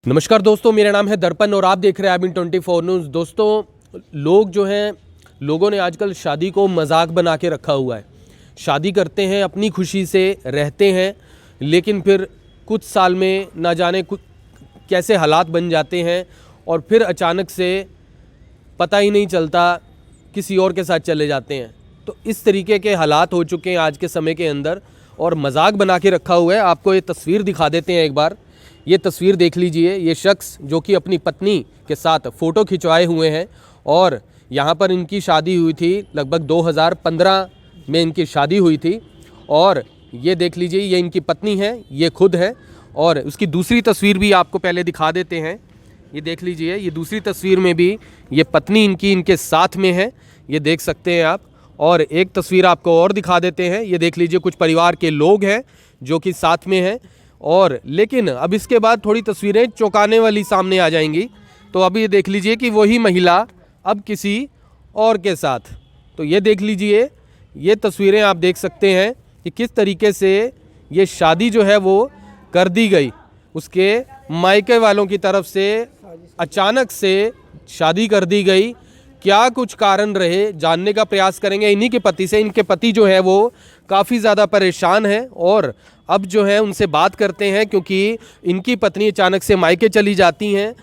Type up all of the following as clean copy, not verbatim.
नमस्कार दोस्तों, मेरा नाम है दर्पण और आप देख रहे हैं IBN 24 न्यूज़। दोस्तों, लोग जो हैं, लोगों ने आजकल शादी को मजाक बना के रखा हुआ है। शादी करते हैं, अपनी खुशी से रहते हैं, लेकिन फिर कुछ साल में ना जाने कैसे हालात बन जाते हैं और फिर अचानक से पता ही नहीं चलता किसी और के साथ चले जाते हैं। तो इस तरीके के हालात हो चुके हैं आज के समय के अंदर और मजाक बना के रखा हुआ है। आपको ये तस्वीर दिखा देते हैं एक बार। ये तस्वीर देख लीजिए। ये शख्स जो कि अपनी पत्नी के साथ फ़ोटो खिंचवाए हुए हैं और यहाँ पर इनकी शादी हुई थी, लगभग 2015 में इनकी शादी हुई थी। और ये देख लीजिए, ये इनकी पत्नी है, ये खुद है। और उसकी दूसरी तस्वीर भी आपको पहले दिखा देते हैं। ये देख लीजिए, ये दूसरी तस्वीर में भी ये पत्नी इनकी इनके साथ में है, ये देख सकते हैं आप। और एक तस्वीर आपको और दिखा देते हैं। ये देख लीजिए, कुछ परिवार के लोग हैं जो कि साथ में हैं। और लेकिन अब इसके बाद थोड़ी तस्वीरें चौंकाने वाली सामने आ जाएंगी। तो अभी ये देख लीजिए कि वही महिला अब किसी और के साथ। तो ये देख लीजिए, ये तस्वीरें आप देख सकते हैं कि किस तरीके से ये शादी जो है वो कर दी गई। उसके मायके वालों की तरफ से अचानक से शादी कर दी गई। क्या कुछ कारण रहे, जानने का प्रयास करेंगे इन्हीं के पति से। इनके पति जो है वो काफ़ी ज़्यादा परेशान है और अब जो है उनसे बात करते हैं, क्योंकि इनकी पत्नी अचानक से मायके चली जाती हैं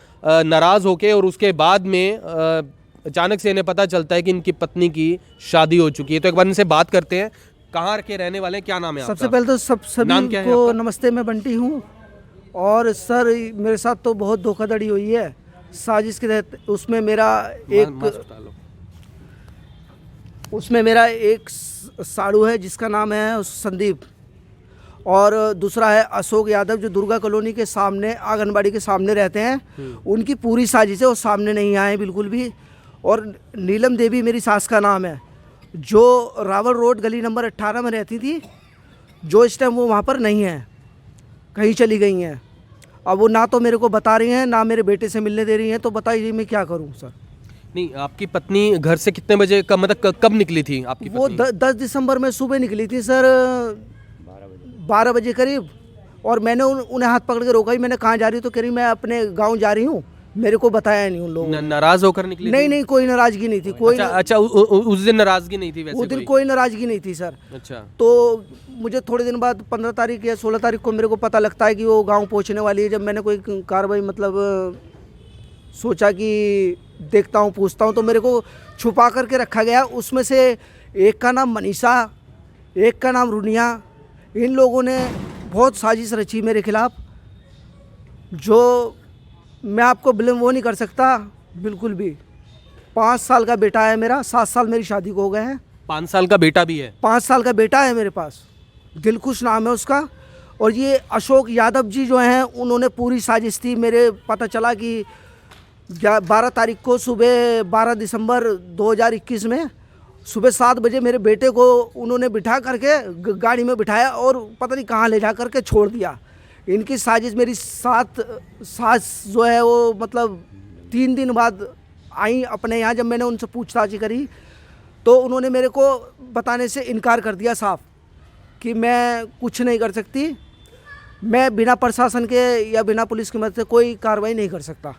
नाराज़ होके। और उसके बाद में अचानक से इन्हें पता चलता है कि इनकी पत्नी की शादी हो चुकी है। तो एक बार इनसे बात करते हैं। कहाँ के रहने वाले हैं, क्या नाम है आपका? सबसे पहले तो सभी को नमस्ते, मैं बंटी हूँ। और सर, मेरे साथ तो बहुत धोखाधड़ी हुई है साजिश के तहत। उसमें मेरा एक साड़ू है जिसका नाम है संदीप, और दूसरा है अशोक यादव जो दुर्गा कॉलोनी के सामने, आंगनबाड़ी के सामने रहते हैं। उनकी पूरी साजिश है, वो सामने नहीं आए बिल्कुल भी। और नीलम देवी मेरी सास का नाम है, जो रावल रोड गली नंबर 18 में रहती थी, जो इस टाइम वो वहाँ पर नहीं है, कहीं चली गई हैं। अब वो ना तो मेरे को बता रही हैं, ना मेरे बेटे से मिलने दे रही हैं। तो बताइए मैं क्या करूं सर। नहीं, आपकी पत्नी घर से कितने बजे मतलब कब निकली थी आपकी वो पत्नी? 10 दिसंबर में सुबह निकली थी सर, 12 बजे करीब। और मैंने उन्हें हाथ पकड़ के रोका ही। मैंने कहाँ जा रही हूँ? तो कह रही मैं अपने गाँव जा रही हूँ। मेरे को बताया नहीं उन लोगों ने। नाराज होकर निकली? नहीं, कोई नाराजगी नहीं थी। कोई अच्छा, उस दिन नाराजगी नहीं थी? वैसे उस दिन कोई नाराजगी नहीं थी सर। अच्छा। तो मुझे थोड़े दिन बाद 15 तारीख या 16 तारीख को मेरे को पता लगता है कि वो गांव पहुंचने वाली है। जब मैंने कोई कार्रवाई मतलब सोचा कि देखता हूं, पूछता हूं, तो मेरे को छुपा करके रखा गया। उसमें से एक का नाम मनीषा, एक का नाम रुनिया। इन लोगों ने बहुत साजिश रची मेरे खिलाफ, जो मैं आपको वो नहीं कर सकता बिल्कुल भी। 5 साल का बेटा है मेरा, 7 साल मेरी शादी को हो गए हैं। 5 साल का बेटा भी है? 5 साल का बेटा है मेरे पास, दिलखुश नाम है उसका। और ये अशोक यादव जी जो हैं, उन्होंने पूरी साजिश थी। मेरे पता चला कि 12 तारीख को सुबह, 12 दिसंबर 2021 में सुबह 7 बजे मेरे बेटे को उन्होंने बिठा करके गाड़ी में बिठाया और पता नहीं कहाँ ले जा करके छोड़ दिया। इनकी साजिश मेरी सास जो है वो मतलब 3 दिन बाद आई अपने यहाँ। जब मैंने उनसे पूछताछ करी तो उन्होंने मेरे को बताने से इनकार कर दिया साफ कि मैं कुछ नहीं कर सकती। मैं बिना प्रशासन के या बिना पुलिस की मदद से कोई कार्रवाई नहीं कर सकता।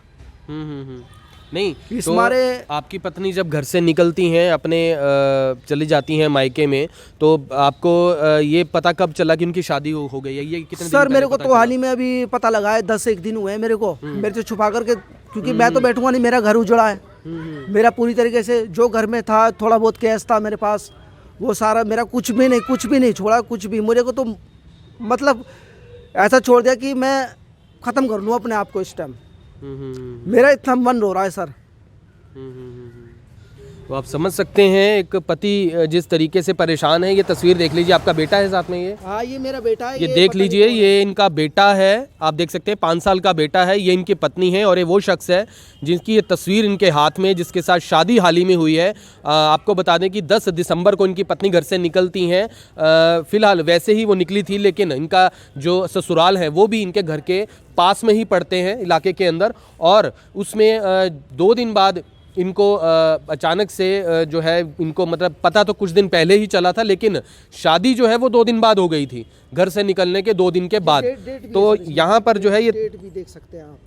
नहीं, इस तो मारे आपकी पत्नी जब घर से निकलती हैं, अपने चली जाती हैं मायके में, तो आपको ये पता कब चला कि उनकी शादी हो गई है? ये कितने सर दिन मेरे को तो हाल ही में अभी पता लगा है, 10 एक दिन हुए हैं मेरे को। मेरे से छुपा करके, क्योंकि मैं तो बैठूंगा नहीं, मेरा घर उजड़ा है। मेरा पूरी तरीके से जो घर में था, थोड़ा बहुत कैश था मेरे पास, वो सारा मेरा कुछ भी नहीं छोड़ा, कुछ भी। मुझे को तो मतलब ऐसा छोड़ दिया कि मैं ख़त्म कर लूँ अपने आप को इस टाइम। मेरा इतना मन रो रहा है सर। तो आप समझ सकते हैं एक पति जिस तरीके से परेशान है। ये तस्वीर देख लीजिए, आपका बेटा है साथ में? ये हाँ, ये मेरा बेटा है। ये देख लीजिए, ये इनका बेटा है, आप देख सकते हैं 5 साल का बेटा है। ये इनकी पत्नी है और ये वो शख्स है जिसकी ये तस्वीर इनके हाथ में, जिसके साथ शादी हाल ही में हुई है। आपको बता दें कि 10 दिसंबर को इनकी पत्नी घर से निकलती हैं। फिलहाल वैसे ही वो निकली थी, लेकिन इनका जो ससुराल है वो भी इनके घर के पास में ही पड़ते हैं, इलाके के अंदर। और उसमें 2 दिन बाद इनको अचानक से जो है इनको मतलब पता तो कुछ दिन पहले ही चला था, लेकिन शादी जो है वो 2 दिन बाद हो गई थी, घर से निकलने के 2 दिन के बाद। तो यहाँ पर जो है ये डेट भी देख सकते हैं आप।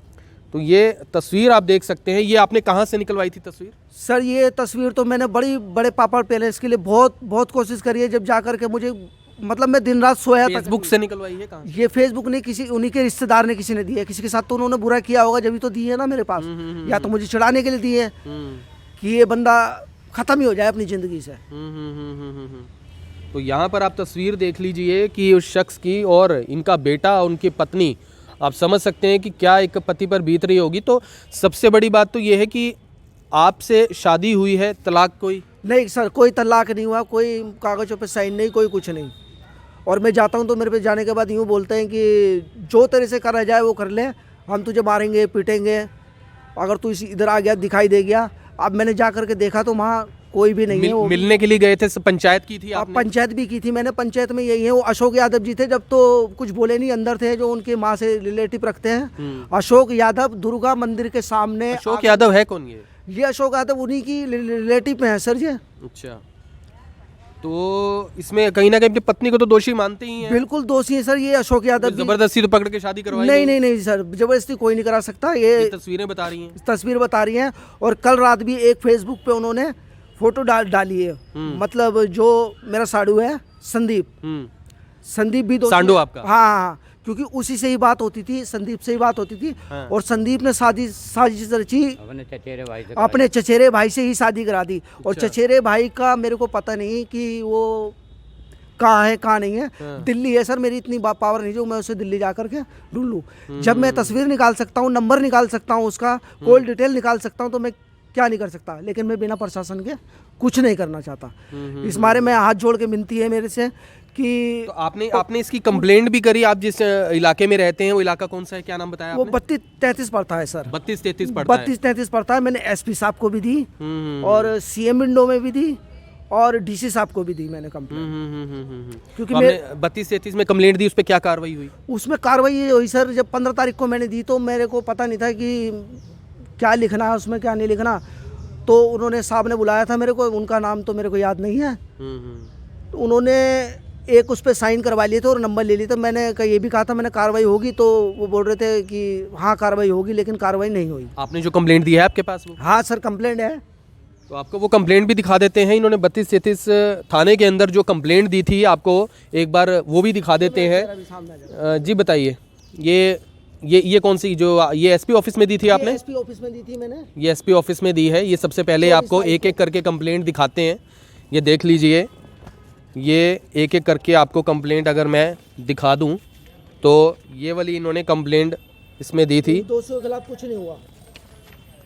तो ये तस्वीर आप देख सकते हैं, ये आपने कहाँ से निकलवाई थी तस्वीर? सर ये तस्वीर तो मैंने बड़े पापड़ पैलेस के लिए बहुत कोशिश करी है, जब जा कर के मुझे मतलब मैं दिन रात सोया था। फेसबुक से निकलवाई है? कहाँ? ये फेसबुक नहीं, किसी उन्हीं के रिश्तेदार ने किसी ने दी है, किसी के साथ तो उन्होंने बुरा किया होगा, जब तो दी है ना मेरे पास, या तो मुझे चिढ़ाने के लिए दी है कि ये बंदा ख़त्म ही हो जाए अपनी ज़िंदगी से। तो यहाँ पर आप तस्वीर देख लीजिए कि उस शख्स की और इनका बेटा, उनकी पत्नी, आप समझ सकते हैं कि क्या एक पति पर बीत रही होगी। तो सबसे बड़ी बात तो ये है कि आपसे शादी हुई है, तलाक कोई नहीं सर, कोई तलाक नहीं हुआ, कोई कागज़ों पे साइन नहीं, कोई कुछ नहीं। और मैं जाता हूँ तो मेरे पे जाने के बाद यूँ बोलते हैं कि जो तेरे से करा जाए वो कर ले, हम तुझे मारेंगे पीटेंगे अगर तू इधर आ गया, दिखाई दे गया। अब मैंने जा करके देखा तो वहाँ कोई भी नहीं है। वो मिलने के लिए गए थे, पंचायत की थी आपने? पंचायत भी की थी मैंने, पंचायत में यही है, वो अशोक यादव जी थे, जब तो कुछ बोले नहीं, अंदर थे, जो उनके माँ से रिलेटिव रखते हैं। अशोक यादव दुर्गा मंदिर के सामने। अशोक यादव है कौन ये अशोक यादव उन्हीं की रिलेटिव में है सर जी। अच्छा, तो इसमें कहीं ना कहीं अपनी पत्नी को तो दोषी मानते ही हैं? बिल्कुल दोषी है सर ये अशोक यादव। जबरदस्ती तो पकड़ के शादी करवाई? नहीं सर, जबरदस्ती कोई नहीं करा सकता। ये तस्वीरें बता रही हैं? तस्वीर बता रही हैं। और कल रात भी एक फेसबुक पे उन्होंने फोटो डाली है, मतलब जो मेरा साड़ू है संदीप भी दोषी। सांडू आपका? हाँ, क्योंकि उसी से ही बात होती थी, संदीप से ही बात होती थी। हाँ। और संदीप ने साजिश रची, अपने चचेरे भाई से ही शादी करा दी। और चचेरे भाई का मेरे को पता नहीं कि वो कहाँ है कहाँ नहीं है। हाँ। दिल्ली है सर, मेरी इतनी पावर नहीं जो मैं उसे दिल्ली जा करके ढूंढ लूँ। जब मैं तस्वीर निकाल सकता हूँ, नंबर निकाल सकता हूँ, उसका कॉल डिटेल निकाल सकता हूँ, तो मैं क्या नहीं कर सकता। लेकिन मैं बिना प्रशासन के कुछ नहीं करना चाहता। इस बारे में हाथ जोड़ के विनती है मेरे से कि तो आपने इसकी कंप्लेंट भी करी? आप जिस इलाके में रहते हैं वो इलाका कौन सा है, क्या नाम बताया वो 32-33 पड़ता है सर। 32-33 पड़ता है? 32-33 पड़ता है। मैंने एसपी साहब को भी दी और सीएम विंडो में भी दी और डीसी साहब को भी दी मैंने कंप्लेंट। क्योंकि मैं 32-33 में कंप्लेंट दी, उस पर क्या कार्रवाई हुई? उसमें कार्रवाई ये हुई सर, जब 15 तारीख को मैंने दी तो मेरे को पता नहीं था कि क्या लिखना है उसमें, क्या नहीं लिखना। तो उन्होंने साहब ने बुलाया था मेरे को, उनका नाम तो मेरे को याद नहीं है। तो उन्होंने एक उस पर साइन करवा लिए थे और नंबर ले लिए थे। मैंने ये भी कहा था मैंने कार्रवाई होगी, तो वो बोल रहे थे कि हाँ कार्रवाई होगी, लेकिन कार्रवाई नहीं हुई। आपने जो कंप्लेंट दी है आपके पास वो? हाँ सर, कंप्लेंट है। तो आपको वो कंप्लेंट भी दिखा देते हैं। इन्होंने 32-33 थाने के अंदर जो कंप्लेंट दी थी, आपको एक बार वो भी दिखा देते हैं। जी बताइए, ये कौन सी, जो ये एसपी ऑफिस में दी थी आपने? एसपी ऑफिस में दी थी मैंने। ये एसपी ऑफिस में दी है। ये सबसे पहले आपको एक एक करके कंप्लेंट दिखाते हैं। ये देख लीजिए, ये एक एक करके आपको कंप्लेंट अगर मैं दिखा दूं तो ये वाली इन्होंने कंप्लेंट इसमें दी थी। 200 के खिलाफ कुछ नहीं हुआ।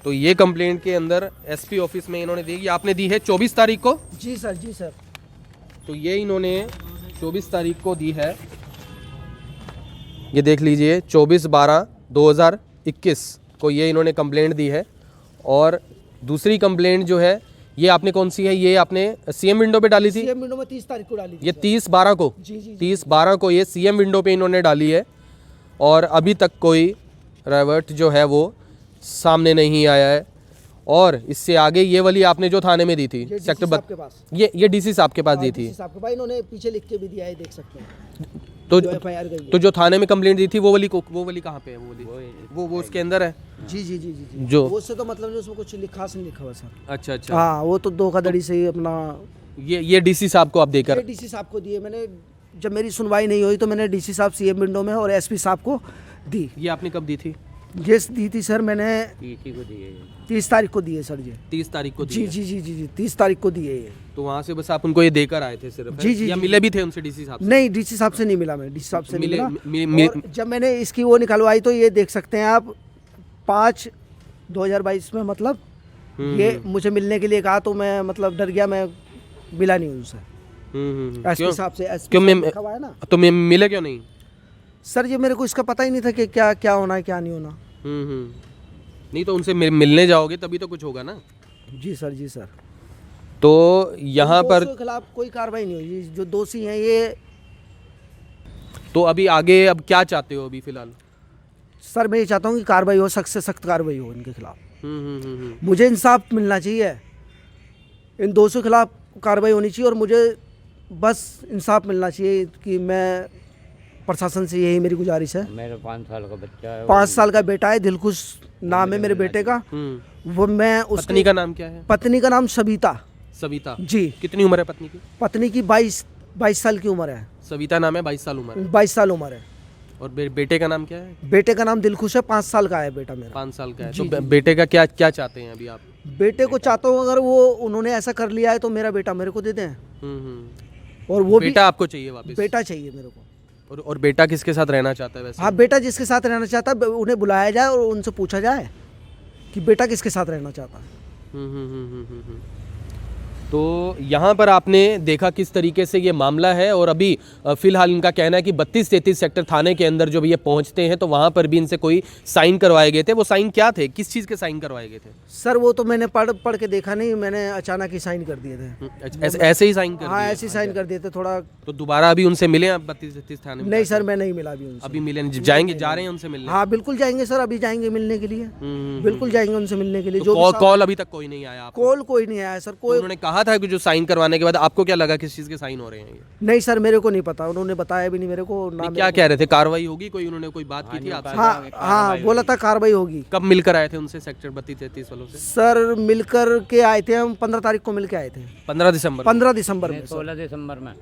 तो ये कंप्लेंट के अंदर एसपी ऑफिस में इन्होंने दी। ये आपने दी है 24 तारीख को? जी सर, जी सर। तो ये इन्होंने 24 तारीख को दी है। ये देख लीजिए, 24/12/2021 को ये इन्होंने कंप्लेंट दी है। और दूसरी कंप्लेंट जो है ये आपने कौन सी है, ये आपने सीएम विंडो पे डाली थी? सीएम विंडो में 30 तारीख को डाली थी। ये 30/12 को? जी। 30/12 को ये सीएम विंडो पे इन्होंने डाली है। और अभी तक कोई रिवर्ट जो है वो सामने नहीं आया है। और इससे आगे ये वाली आपने जो थाने में दी थी सेक्टर के पास, ये डीसी साहब के पास दी थी। इन्होंने पीछे लिख के भी दिया है, देख सकते हैं। तो जो थाने में कंप्लेंट दी थी वो वाली कहाँ पे है? वो उसके अंदर है। जी। जो उससे तो मतलब उसमें कुछ खास नहीं लिखा हुआ सर। अच्छा। हाँ, वो तो धोखाधड़ी से ही अपना। ये डीसी साहब को आप देकर? डीसी साहब को दिए मैंने। जब मेरी सुनवाई नहीं हुई तो मैंने डीसी साहब सीएम विंडो में और एसपी साहब को दी। ये आपने कब दी थी? ये दी थी सर मैंने 30 तारीख को दिए सर। 30 तारीख को? जी 30 तारीख को दिए ये। तो वहाँ से बस आप उनको ये देकर आए थे सिर्फ? जी। या मिले भी थे उनसे डीसी साहब से? नहीं, डीसी साहब से नहीं मिला मैं, डीसी साहब से मिला। और जब मैंने इसकी वो निकलवाई तो ये देख सकते हैं आप, 5/2022 में, मतलब ये मुझे मिलने के लिए कहा तो मैं मतलब डर गया, मैं मिला नहीं उनसे। एसपी साहब से लिखा है ना। तो मैं मिले क्यों नहीं सर? ये मेरे को इसका पता ही नहीं था कि क्या होना है क्या नहीं होना। नहीं तो उनसे मिलने जाओगे तभी तो कुछ होगा ना। जी सर। तो यहाँ पर के खिलाफ कोई कार्रवाई नहीं हुई, जो दोषी हैं ये। तो अभी आगे अब क्या चाहते हो अभी फिलहाल? सर मैं ये चाहता हूँ कि कार्रवाई हो, सख्त से सख्त कार्रवाई हो इनके खिलाफ। मुझे इंसाफ मिलना चाहिए, इन दोषियों के खिलाफ कार्रवाई होनी चाहिए। और मुझे बस इंसाफ मिलना चाहिए कि मैं प्रशासन से, यही मेरी गुजारिश है। मेरा 5 साल का बच्चा है, 5 साल का बेटा है, दिलखुश नाम है मेरे बेटे का। वो मैं उसकी पत्नी का नाम क्या है? पत्नी का नाम सविता सविता जी। कितनी उम्र है पत्नी की? पत्नी की 22 साल की उम्र है। सविता नाम है, 22 साल उम्र है। 22 साल उम्र है। और बेटे का नाम क्या है? बेटे का नाम दिलखुश है, 5 साल का है बेटा मेरा। 5 साल का है। जी, तो बेटे का क्या क्या चाहते हैं अभी आप? बेटे को चाहता हूँ अगर वो उन्होंने ऐसा कर लिया है तो मेरा बेटा मेरे को दे दें। और वो बेटा आपको चाहिए वापस? बेटा चाहिए मेरे को। और बेटा किसके साथ रहना चाहता है वैसे? हाँ, बेटा जिसके साथ रहना चाहता है उन्हें बुलाया जाए और उनसे पूछा जाए कि बेटा किसके साथ रहना चाहता है। तो यहाँ पर आपने देखा किस तरीके से ये मामला है। और अभी फिलहाल इनका कहना है कि 32-33 सेक्टर थाने के अंदर जब ये पहुँचते हैं तो वहाँ पर भी इनसे कोई साइन करवाए गए थे। वो साइन क्या थे, किस चीज़ के साइन करवाए गए थे? सर वो तो मैंने पढ़ के देखा नहीं, मैंने अचानक ही साइन कर दिए थे। ऐसे ही साइन कर हाँ, दिए? ऐसे ही साइन कर दिए थे थोड़ा। तो दोबारा अभी उनसे मिले आप 32-33 थाने में? नहीं सर, मैं नहीं मिला अभी उनसे। अभी मिले नहीं? जाएंगे, जा रहे हैं उनसे मिलने? हाँ बिल्कुल जाएंगे सर, अभी जाएंगे मिलने के लिए। बिल्कुल जाएंगे उनसे मिलने के लिए। जो कॉल अभी तक कोई नहीं आया आपको? कॉल कोई नहीं आया सर। कोई उन्होंने कहा था कि जो साइन करवाने के बाद आपको क्या लगा किस चीज़ के साइन हो रहे हैं ये? नहीं सर, मेरे को नहीं पता, उन्होंने बताया भी नहीं मेरे को ना। क्या कह रहे थे, कार्रवाई होगी कोई? उन्होंने कोई बात की थी आपसे? हाँ बोला था कार्रवाई होगी। कब मिलकर आए थे उनसे सेक्टर 32-33 वालों से? सर मिलकर के आए थे हम 15 तारीख को मिलके आए थे। 15 दिसंबर? 15 दिसंबर में। 16 दिसंबर में।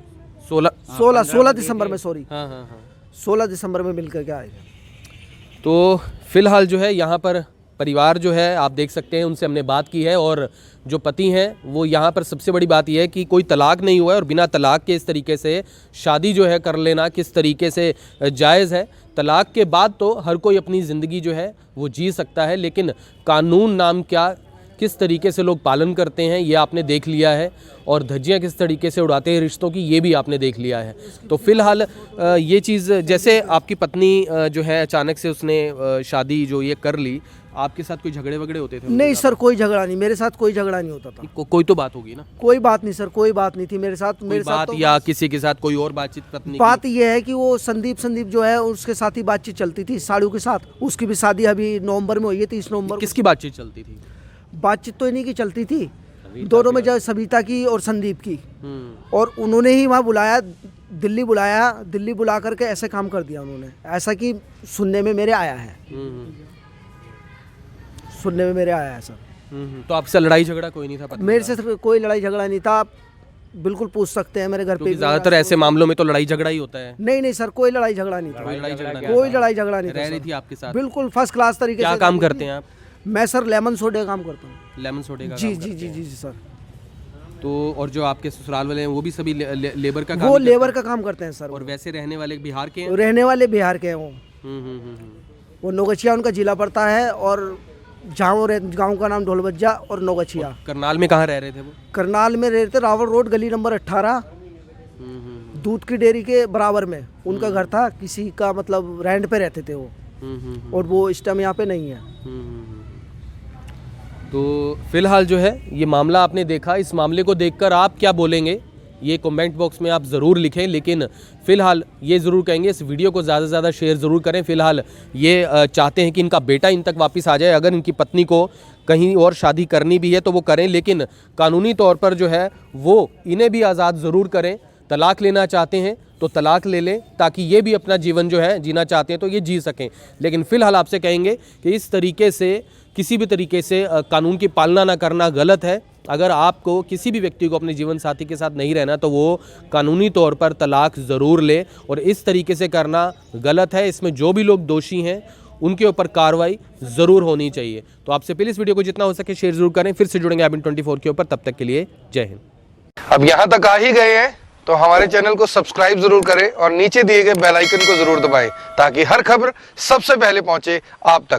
16 दिसंबर में, सॉरी। हाँ। 16 दिसंबर में मिलकर के आए थे। तो फिलहाल जो है यहाँ पर परिवार जो है आप देख सकते हैं, उनसे हमने बात की है। और जो पति हैं वो यहाँ पर सबसे बड़ी बात यह है कि कोई तलाक नहीं हुआ है और बिना तलाक के इस तरीके से शादी जो है कर लेना किस तरीके से जायज़ है। तलाक के बाद तो हर कोई अपनी ज़िंदगी जो है वो जी सकता है, लेकिन कानून नाम क्या किस तरीके से लोग पालन करते हैं ये आपने देख लिया है। और धज्जियाँ किस तरीके से उड़ाते हैं रिश्तों की ये भी आपने देख लिया है। तो फिलहाल ये चीज़, जैसे आपकी पत्नी जो है अचानक से उसने शादी जो ये कर ली, आपके साथ कोई झगड़े वगड़े होते थे? नहीं सर, कोई झगड़ा नहीं, मेरे साथ कोई झगड़ा नहीं होता था। कोई तो बात होगी ना? कोई बात नहीं सर, कोई बात नहीं थी मेरे साथ। मेरे साथ तो या किसी के साथ कोई और बातचीत पत्नी बात ये है कि वो संदीप जो है उसके साथ ही बातचीत चलती थी, साड़ू के साथ। उसकी भी शादी अभी नवंबर में हुई है, 30 नवंबर। किसकी बातचीत चलती थी? बातचीत तो इन्हीं की चलती थी दोनों में, जो सविता की और संदीप की। और उन्होंने ही वहाँ बुलाया, दिल्ली बुलाया, दिल्ली बुला करके ऐसे काम कर दिया उन्होंने। ऐसा कि सुनने में मेरे आया है, सुनने में मेरे आया है सर। तो आपसे लड़ाई झगड़ा कोई नहीं था पत्नी? मेरे से कोई लड़ाई झगड़ा नहीं था। आप बिल्कुल पूछ सकते हैं मेरे घर पे। ज्यादातर ऐसे मामलों में तो लड़ाई झगड़ा ही होता है। नहीं सर, कोई लड़ाई झगड़ा नहीं था। कोई लड़ाई झगड़ा नहीं था। रह रही थी आपके साथ? बिल्कुल फर्स्ट क्लास तरीके से। क्या काम करते हैं आप? मैं सर लेमन सोडे का काम करता हूँ। लेमन सोडे का? जी सर। तो और जो आपके ससुराल वाले हैं वो भी सभी लेबर का काम? वो लेबर का काम करते हैं सर। और वैसे रहने वाले बिहार के हैं? रहने वाले बिहार के हैं वो। वो नौगछिया उनका जिला पड़ता है। और जहाँ वो गाँव का नाम ढोलबज्जा और नौगछिया। करनाल में कहाँ रह रहे थे वो? करनाल में रहते रावल रोड गली नंबर 18, दूध की डेयरी के बराबर में उनका घर था। किसी का मतलब रेंट पे रहते थे वो। और वो इस टाइम यहाँ पे नहीं है। तो फिलहाल जो है ये मामला आपने देखा। इस मामले को देखकर आप क्या बोलेंगे ये कमेंट बॉक्स में आप ज़रूर लिखें। लेकिन फ़िलहाल ये ज़रूर कहेंगे इस वीडियो को ज़्यादा से ज़्यादा शेयर ज़रूर करें। फ़िलहाल ये चाहते हैं कि इनका बेटा इन तक वापस आ जाए। अगर इनकी पत्नी को कहीं और शादी करनी भी है तो वो करें, लेकिन कानूनी तौर पर जो है वो इन्हें भी आज़ाद ज़रूर करें। तलाक लेना चाहते हैं तो तलाक ले लें ताकि ये भी अपना जीवन जो है जीना चाहते हैं तो ये जी सकें। लेकिन फ़िलहाल आपसे कहेंगे कि इस तरीके से किसी भी तरीके से कानून की पालना ना करना गलत है। अगर आपको किसी भी व्यक्ति को अपने जीवन साथी के साथ नहीं रहना तो वो कानूनी तौर पर तलाक ज़रूर ले। और इस तरीके से करना गलत है। इसमें जो भी लोग दोषी हैं उनके ऊपर कार्रवाई ज़रूर होनी चाहिए। तो आपसे प्लीज़ इस वीडियो को जितना हो सके शेयर ज़रूर करें। फिर से जुड़ेंगे IBN 24 के ऊपर। तब तक के लिए जय हिंद। अब यहाँ तक आ ही गए हैं तो हमारे चैनल को सब्सक्राइब जरूर करें और नीचे दिए गए बेल आइकन को जरूर दबाएं ताकि हर खबर सबसे पहले पहुंचे आप तक।